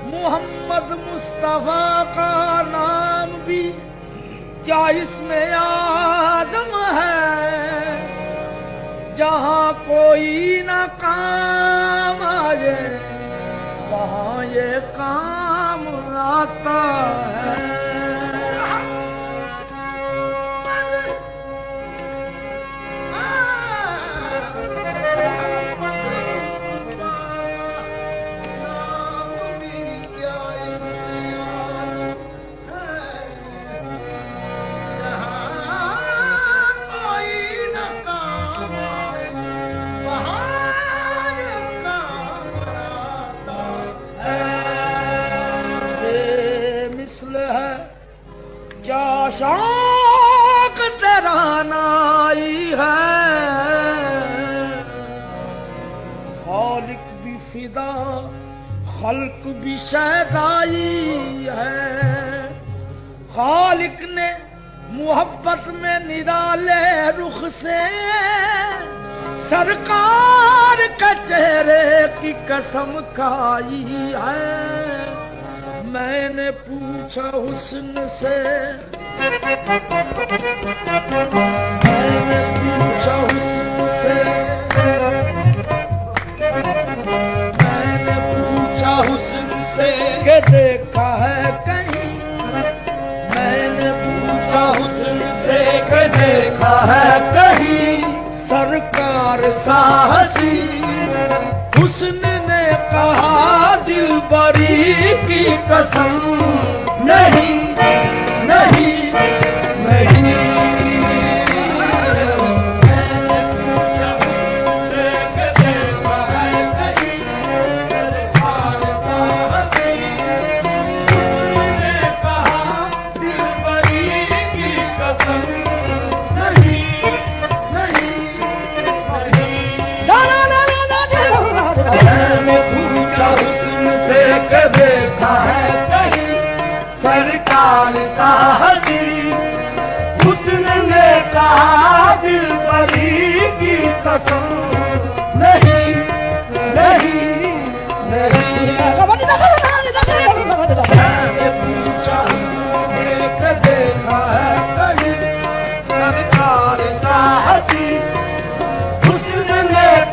मोहम्मद मुस्तफा का नाम भी क्या इसमें आदम है, जहाँ कोई न काम आए वहाँ ये काम आता है। शौक तेरा नाई है, खालिक भी फिदा खल्क भी शैदाई है। खालिक ने मुहब्बत में निराले रुख से सरकार के चेहरे की कसम खाई है। मैंने पूछा हुस्न से, मैंने पूछा हुस्न से, मैंने पूछा हुस्न से के देखा है कहीं, मैंने पूछा हुस्न से के देखा है कहीं सरकार साहसी। हुस्न ने कहा दिलबरी की कसम नहीं नहीं नहीं।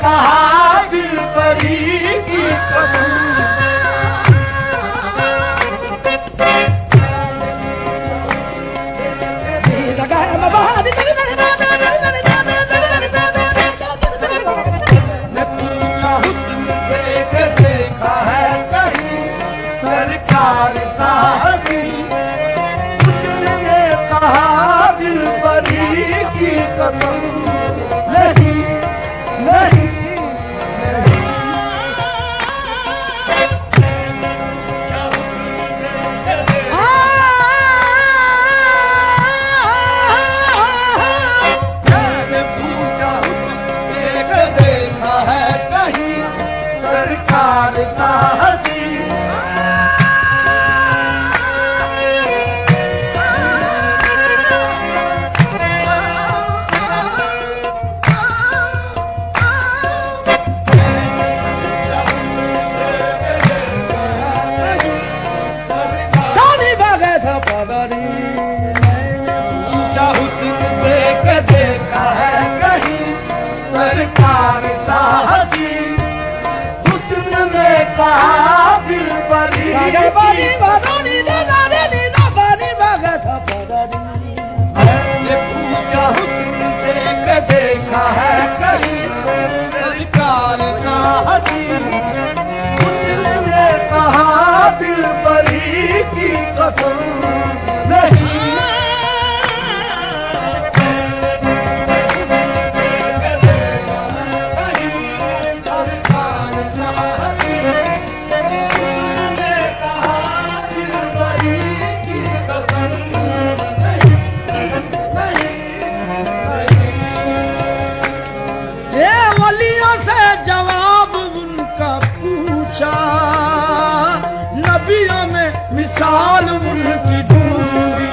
कहा दिल परी की कसम। मैं पूछा हुस्न से कि देखा है कहीं सरकार साहसी, उसने कहा दिल परी की कसम। नहीं नहीं सरकार साहसी, सानी बागे था पगड़ी। मैंने पूछा हुस्न से कि देखा है कहीं सरकार साहसी, कहा दिल परी बनी बनी बनी बगा सपदरी। मैंने पूछा हुस्न से कि देखा है कहीं सरकार साहसी, उसने कहा दिल परी की कसम। नहीं नबियों में मिसाल उनकी ढूंढी,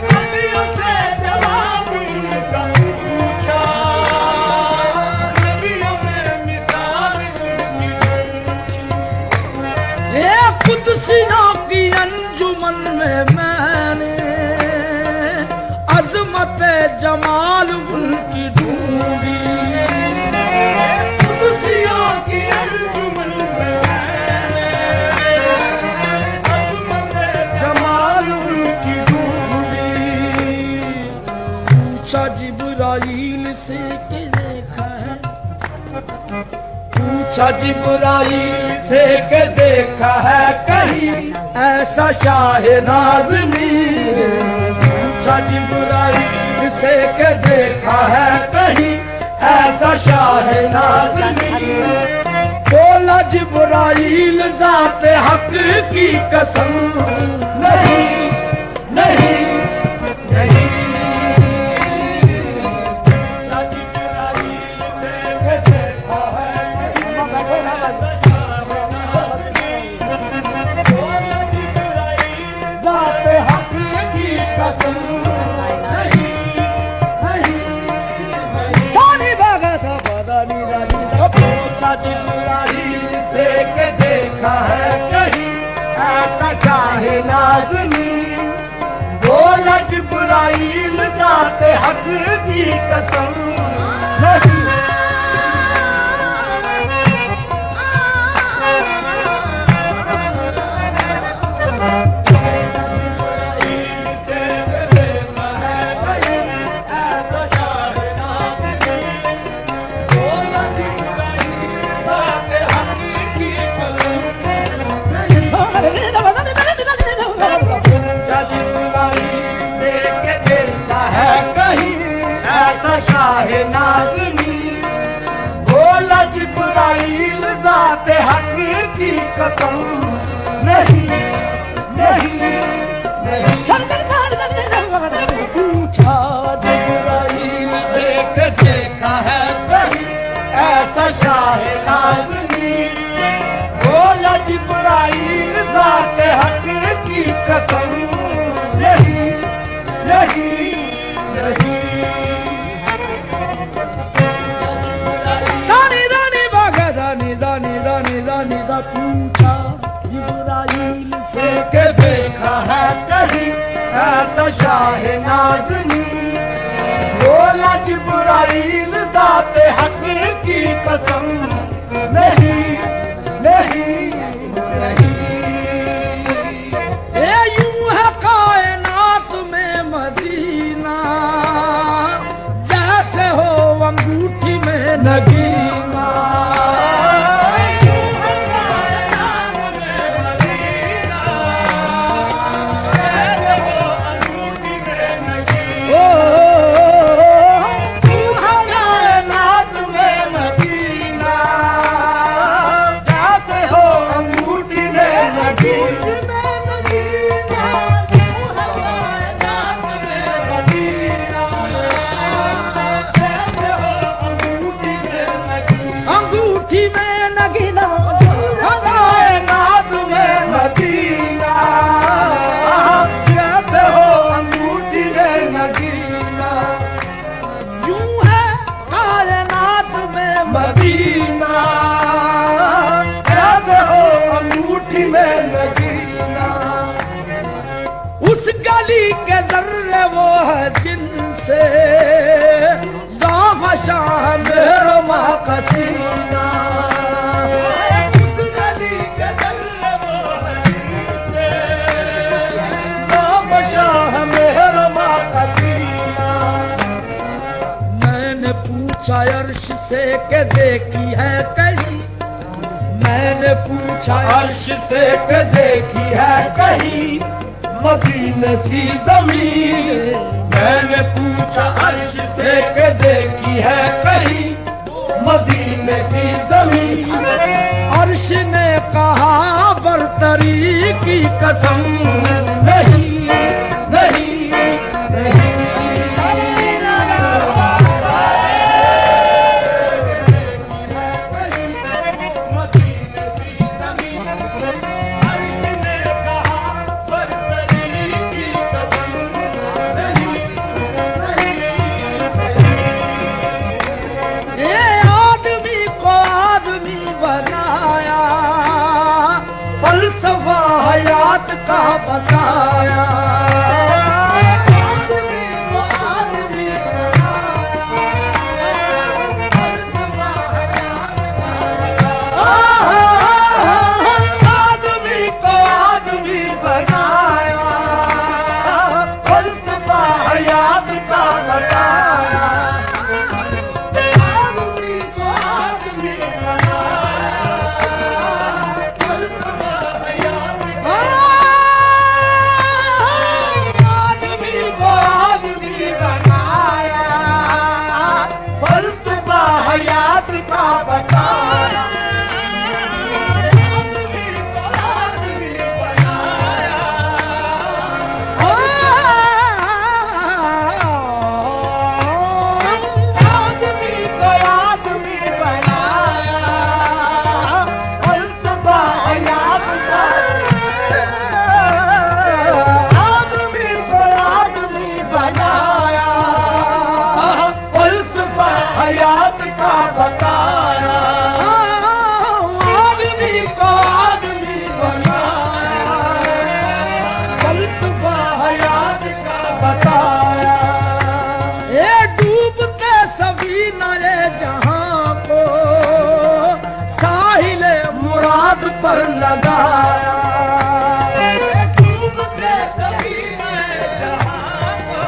नबियों से जवाब उनका पूछा, नबियों में मिसाल उनकी ढूंढी। कुदसियों की अंजुमन में मैंने अजमत जमाल उनकी ढूंढी, पूछा जिब्राइल से कि देखा है, पूछा जिब्राइल से कि देखा है कहीं ऐसा शाह नाज़नीन। पूछा जिब्राइल से कि देखा है कहीं ऐसा शाह नाज़नीन। बोला जिब्राइल ज़ाते हक की कसम। नहीं नहीं नहीं जिब्राइल से के देखा है कहीं ऐसा शाह नाज़नीन। बोला जिब्राइल ज़ाते हक की कसम। नहीं शाह नाज़नीन। बोला जिब्राइल ज़ाते हक की कसम। नहीं नहीं नहीं पूछा जिब्राइल से कि देखा है कहीं ऐसा शाह नाज़नीन। बोला जिब्राइल ज़ाते हक की कसम। नहीं नहीं नहीं पूछा जिब्राइल से कि देखा है कहीं ऐसा शाह नाज़नीन। बोला जिब्राइल ज़ाते हक की कसम, नहीं नहीं नहीं। ये यूं है कायनात में मदीना, जैसे हो अंगूठी में नगीना। अंगूठी में नगीना, कायनात में मदीना, जैसे हो अंगूठी में नगीना। यूं है कायनात में मदीना, जैसे हो अंगूठी में नगीना। उस गली के जर्रे वो है जिनसे ज़ौक़ शाह मेरो माँ कसीना। उस गली के जर्रे वो है जिनसे ज़ौक़ शाह मेरो माँ कसीना। मैंने पूछा अर्श से के देखी है कहीं, मैंने पूछा अर्श से के देखी है कहीं मदीने सी जमीन। मैंने पूछा अर्श से के देखी है कहीं मदीने सी जमीन। अर्श ने कहा बरतरी की कसम, नहीं नहीं नहीं। ये आदमी को आदमी बनाया, फलसफा हयात का बताया। आदमी को आदमी आदमी को आदमी बनाया, फलसफा हयात का बताया। आदमी को आदमी बनाया, फलसफा हयात आदमी को आदमी बनाया, फलसफा हयात का बताया। आदमी को आदमी बनाया, आदमी को आदमी बनाया, फलसफा हयात का। आदमी को आदमी बनाया, फलसफा हयात का बताया। आदमी को आदमी बनाया, फलसफा हयात का बताया। ये डूबते सभी नए जहां को साहिल मुराद पर लगाया। डूबते सभी नए जहां को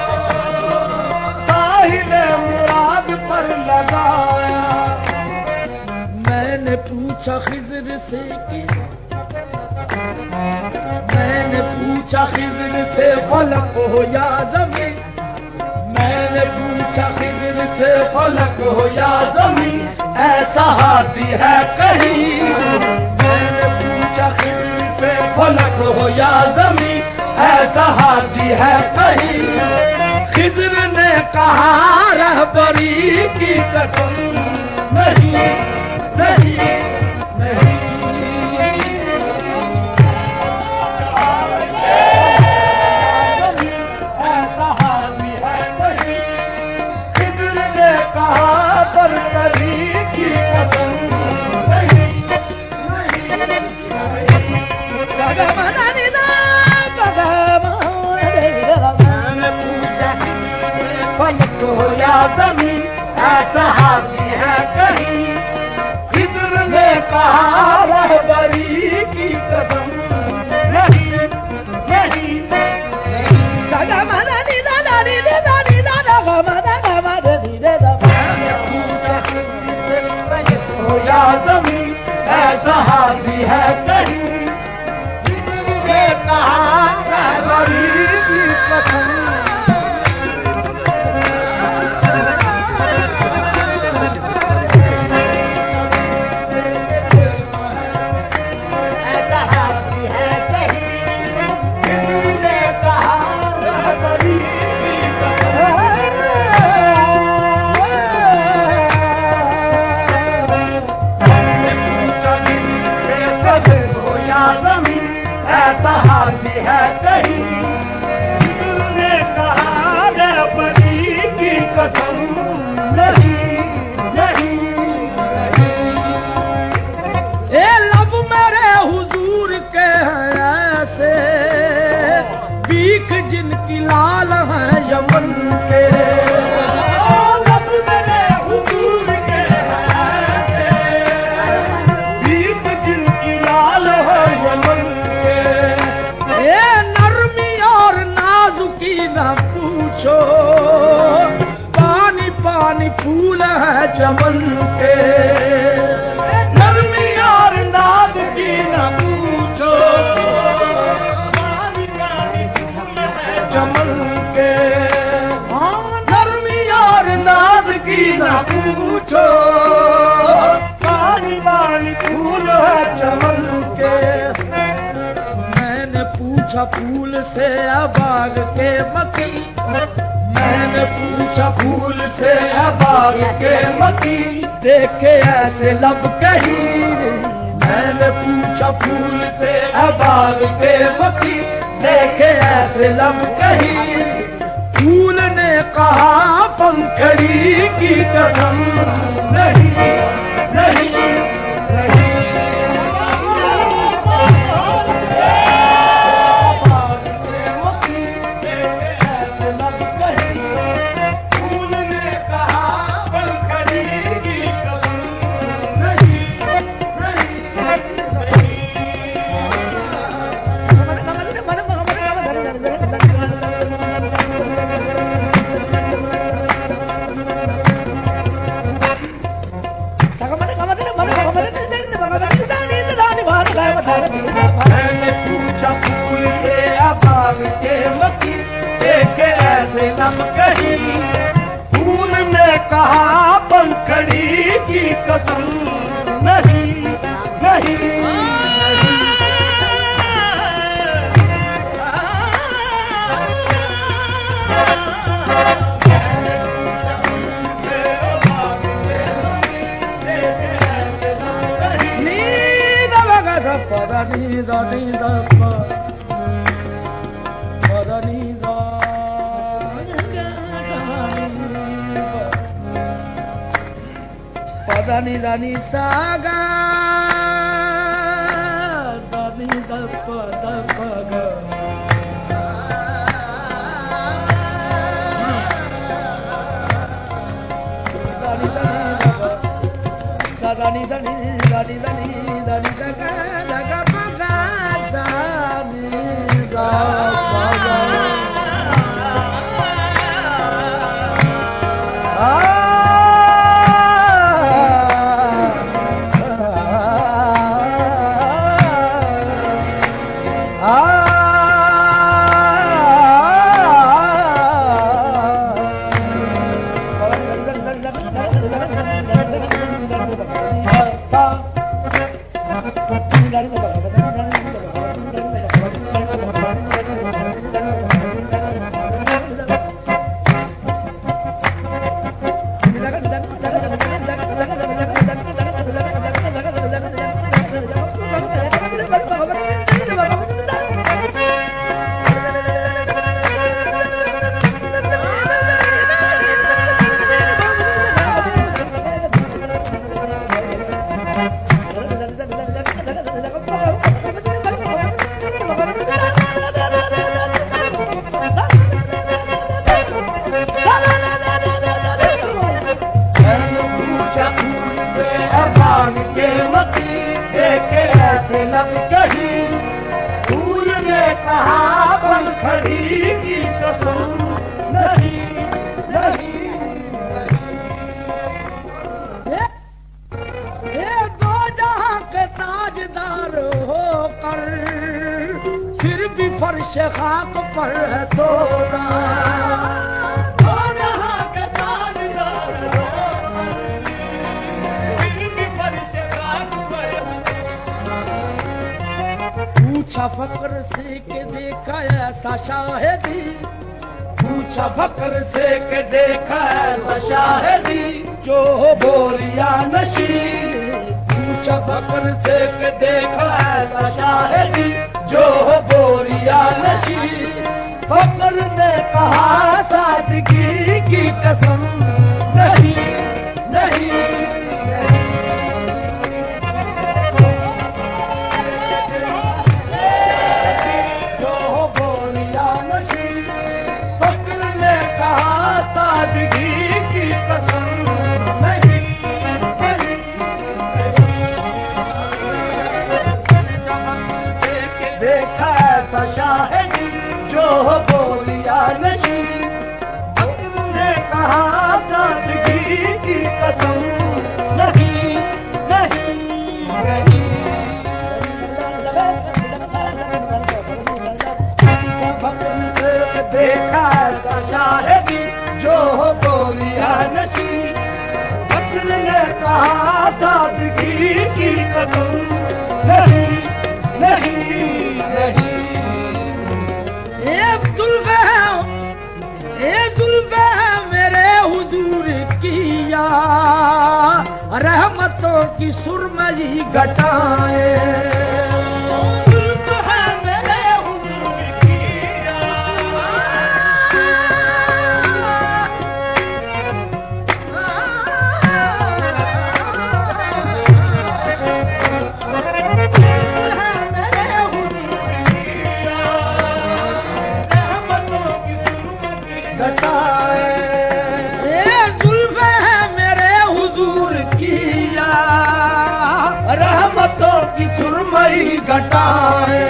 साहिल मुराद पर लगाया। मैंने पूछा खिज़र से कि, मैंने पूछा खिज़र से फलक हो या ज़मीन, मैंने पूछा खिज़र से फलक हो या ज़मीन, ऐसा हाथी है कहीं। मैंने पूछा खिज़र से फलक हो या ज़मीन, ऐसा हाथी है कहीं। खिज़र ने कहा रहबरी की कसम, नहीं नहीं नहीं। ऐसा हाथी है कहीं। खिज़र ने कहा बरतरी की कसम, नहीं मैंने पूछा फलक हो या ज़मीन, ऐसा हाथी है कहीं। लाल हैं यमन के, लब मेरे हुजूर के ऐसे, दीप जिनकी लाल है यमन के। ये नरमी और नाजुकी न पूछो, पानी पानी फूल है चमन के। नरमी और नाद की न पूछो, पानी पानी फूल है चमन के। हाँ, नरमी और नाद की न पूछो, पानी पानी फूल है चमन के। मैंने पूछा फूल से बाग के मकी, मैंने पूछा फूल से बाग के मकी, देखे ऐसे लब कहीं। मैंने पूछा फूल से बाग के मकी, देखे ऐसे लब कहीं। फूल ने कहा पंखड़ी की कसम, नहीं नहीं नहीं। बाग के मकी, देखे ऐसे लब कहीं। फूल ने कहा पंखड़ी की कसम, नहीं नहीं मैंने पूछा फूल से बाग के मकी, देखे ऐसे लब कहीं। फूल ने कहा पंखड़ी की कसम, नहीं नहीं नीद वगद पद नीद नीद पद नीद पद नीद नि सागा नीद पद पग దని దని దని దని దని దగ దగ పగ సాని గా పగ फर्श खाक पर है सोना पूछा फकर से के देखा ऐसा शाहिदी पूछा फकर से के देखा ऐसा शाहिदी जो बोरिया नशी पूछा फकर से के देखा ऐसा शाहिदी जो बोरिया नशी फकर ने कहा सादगी की कसम नहीं नहीं की कसम नहीं नहीं नहीं। भक्तन से देखा ऐसा शाहिदी जो हो गोरिया नशी। भक्तन ने कहा सादगी की कसम नहीं नहीं नहीं। ये जुल्फे मेरे हुजूर किया रहमतों की सुरमई घटाए। जुल्फे मेरे हुजूर किया रहमतों की सुरमई घटाए।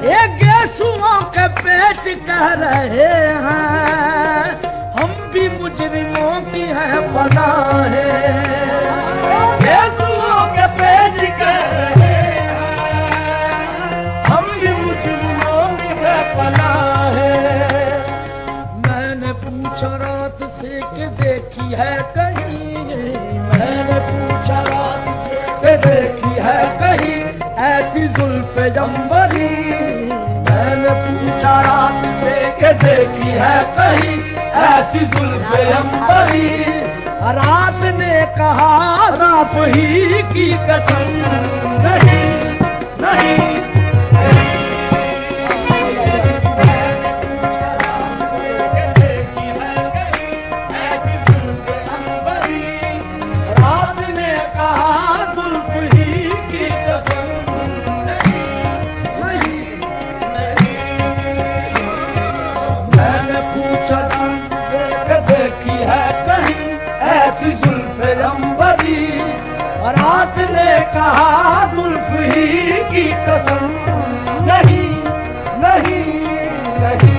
ये गेसुओं के पेच कह रहे हैं हम भी मुजरिमों की है पनाह है। गेसुओं के पेच कह रहे हैं हम भी मुजरिमों की है पनाह है। मैंने पूछा रात से कि देखी है कहीं, मैंने पूछा रात से कि देखी है कहीं ऐसी जुल्फे जंबरी। मैंने पूछा रात से कि देखी है कहीं ऐसी जुल्फे अंबरी। रात ने कहा रात ही की कसम नहीं नहीं। देखी है कहीं ऐसी जुल्फे अंबरी। रात ने कहा जुल्फ ही की कसम नहीं नहीं नहीं। मैंने पूछा रात से देखी है कहीं ऐसी जुल्फे अंबरी। रात ने कहा जुल्फ ही की कसम नहीं नहीं नहीं।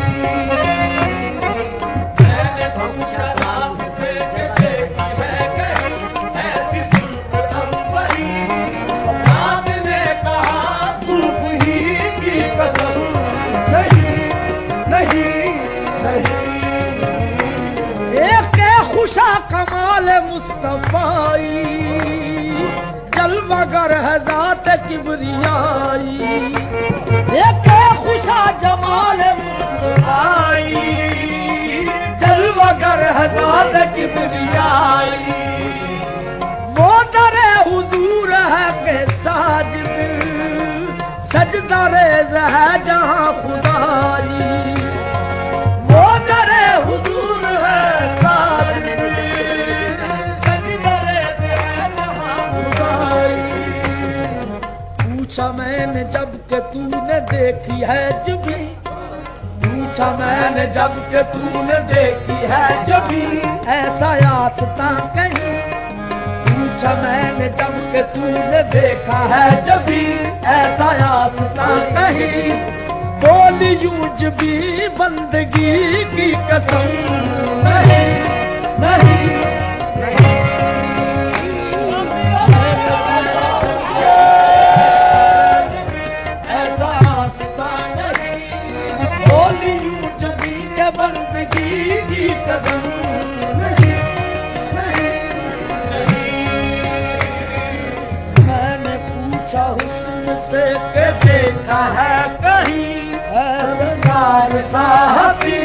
एक खुशा कमाल मुस्तफाई जलवागर है जात किबरियाई। एक खुशा जमाल मुस्तफाई जलवागर है जात किबरियाई। वो दरे हुजूर है के साजिद सजदा रेज़ है जहां खुदाई। वो दरे हुजूर है साजिद सजदा रेज़ है जहां खुदाई। पूछा मैंने जब के तूने देखी है जबी, पूछा मैंने जब के तूने देखी है जबी ऐसा आस्था कहीं। पूछा मैंने जब के तूने देखा है जबी ऐसा आस्था कहीं। बोली यूं जबी बंदगी की कसम नहीं नहीं नहीं। ऐसा आस्था नहीं। बोली यूं जबी के बंदगी की कसम नहीं नहीं नहीं। मैंने पूछा हुस्न से के देखा है कहीं ऐसा सा हसी।